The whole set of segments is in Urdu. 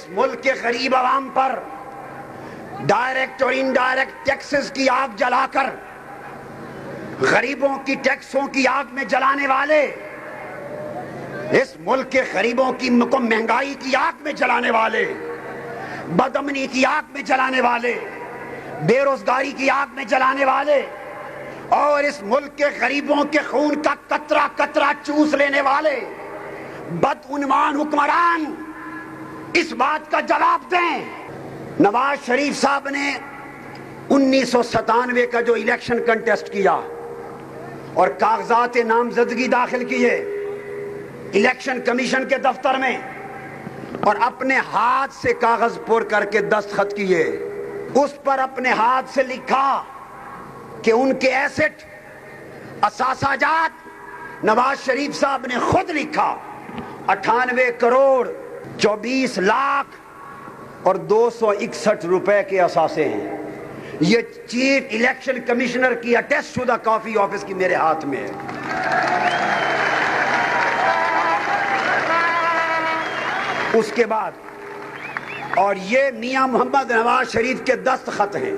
اس ملک کے غریب عوام پر ڈائریکٹ اور انڈائریکٹ ٹیکسز کی آگ جلا کر، غریبوں کی ٹیکسوں کی آگ میں جلانے والے، اس ملک کے غریبوں کی مہنگائی کی آگ میں جلانے والے، بدامنی کی آگ میں جلانے والے، بے روزگاری کی آگ میں جلانے والے، اور اس ملک کے غریبوں کے خون کا قطرہ قطرہ چوس لینے والے بدعنوان حکمران اس بات کا جواب دیں۔ نواز شریف صاحب نے 1997 کا جو الیکشن کنٹیسٹ کیا اور کاغذات نامزدگی داخل کیے الیکشن کمیشن کے دفتر میں، اور اپنے ہاتھ سے کاغذ پر کر کے دستخط کیے، اس پر اپنے ہاتھ سے لکھا کہ ان کے ایسٹ اثاثہ جات نواز شریف صاحب نے خود لکھا 98 کروڑ 24 لاکھ اور 261 روپے کے اثاثے ہیں۔ یہ چیف الیکشن کمشنر کی اٹیسٹ شدہ کاپی آفس کی میرے ہاتھ میں ہے۔ اس کے بعد، اور یہ میاں محمد نواز شریف کے دستخط ہیں،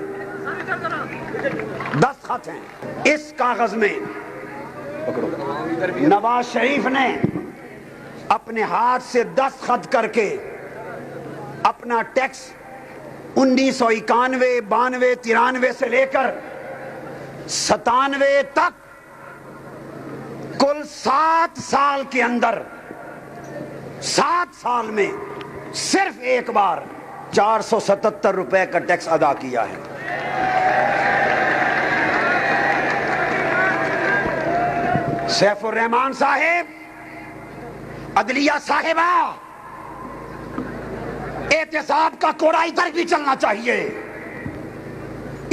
دستخط ہیں اس کاغذ میں۔ نواز شریف نے اپنے ہاتھ سے دستخط کر کے اپنا ٹیکس 1991 92 93 سے لے کر 97 تک کل 7 سال کے اندر 7 سال میں صرف ایک بار 477 روپے کا ٹیکس ادا کیا ہے۔ سیف الرحمان صاحب، عدلیہ صاحبہ، احتساب کا کوڑا ادھر بھی چلنا چاہیے،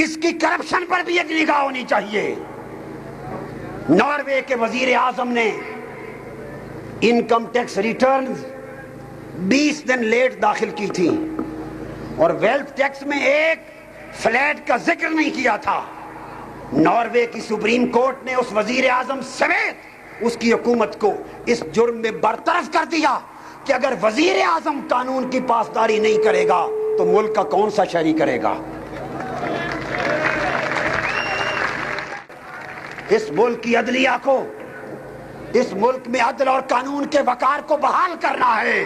اس کی کرپشن پر بھی ایک نگاہ ہونی چاہیے۔ ناروے کے وزیر اعظم نے انکم ٹیکس ریٹرنز 20 دن لیٹ داخل کی تھی، اور ویلتھ ٹیکس میں ایک فلیٹ کا ذکر نہیں کیا تھا۔ ناروے کی سپریم کورٹ نے اس وزیر اعظم سمیت اس کی حکومت کو اس جرم میں برطرف کر دیا کہ اگر وزیر اعظم قانون کی پاسداری نہیں کرے گا تو ملک کا کون سا شہری کرے گا۔ اس ملک کی عدلیہ کو، اس ملک میں عدل اور قانون کے وقار کو بحال کرنا ہے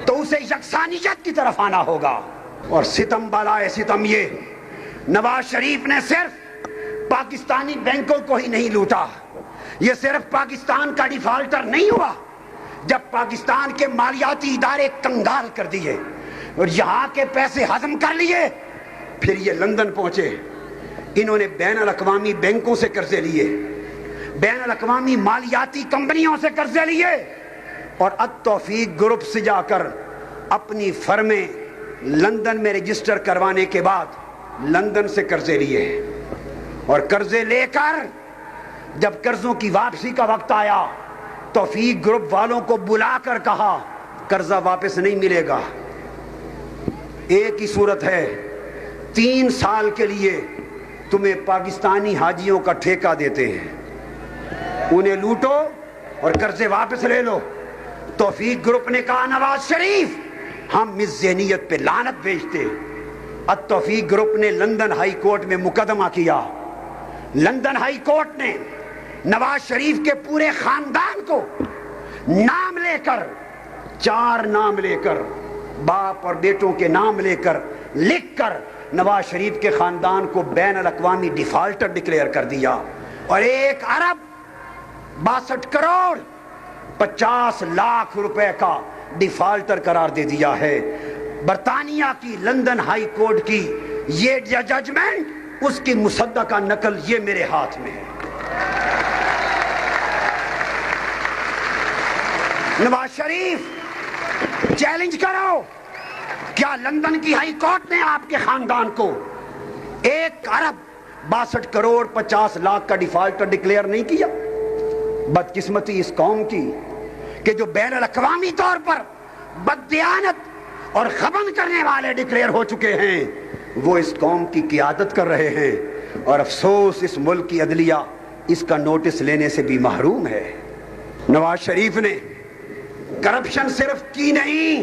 تو اسے یکسانیت کی طرف آنا ہوگا۔ اور ستم بالائے ستم یہ نواز شریف نے صرف پاکستانی بینکوں کو ہی نہیں لوٹا، یہ صرف پاکستان کا ڈیفالٹر نہیں ہوا، جب پاکستان کے مالیاتی ادارے کنگال کر دیے اور یہاں کے پیسے ہضم کر لیے، پھر یہ لندن پہنچے، انہوں نے بین الاقوامی بینکوں سے قرضے لیے، بین الاقوامی مالیاتی کمپنیوں سے قرضے لیے، اور التوفیق گروپ سے جا کر اپنی فرمیں لندن میں رجسٹر کروانے کے بعد لندن سے قرضے لیے، اور قرضے لے کر جب قرضوں کی واپسی کا وقت آیا توفیق گروپ والوں کو بلا کر کہا قرضہ واپس نہیں ملے گا، ایک ہی صورت ہے، 3 سال کے لیے تمہیں پاکستانی حاجیوں کا ٹھیکہ دیتے ہیں، انہیں لوٹو اور قرضے واپس لے لو۔ توفیق گروپ نے کہا نواز شریف ہم اس ذہنیت پہ لعنت بھیجتے۔ التوفیق گروپ نے لندن ہائی کورٹ میں مقدمہ کیا، لندن ہائی کورٹ نے نواز شریف کے پورے خاندان کو نام لے کر، 4 نام لے کر، باپ اور بیٹوں کے نام لے کر، لکھ کر نواز شریف کے خاندان کو بین الاقوامی ڈیفالٹر ڈکلیئر کر دیا، اور 1 ارب 62 کروڑ 50 لاکھ روپے کا ڈیفالٹر قرار دے دیا ہے۔ برطانیہ کی لندن ہائی کورٹ کی یہ ججمنٹ، اس کی مصدقہ نقل یہ میرے ہاتھ میں ہے۔ نواز شریف چیلنج کرو، کیا لندن کی ہائی کورٹ نے آپ کے خاندان کو 1 ارب 62 کروڑ 50 لاکھ کا ڈیفالٹر ڈکلیئر نہیں کیا؟ بدقسمتی اس قوم کی کہ جو بین الاقوامی طور پر بددیانت اور غبن کرنے والے ڈکلیئر ہو چکے ہیں، وہ اس قوم کی قیادت کر رہے ہیں، اور افسوس اس ملک کی عدلیہ اس کا نوٹس لینے سے بھی محروم ہے۔ نواز شریف نے کرپشن صرف کی نہیں،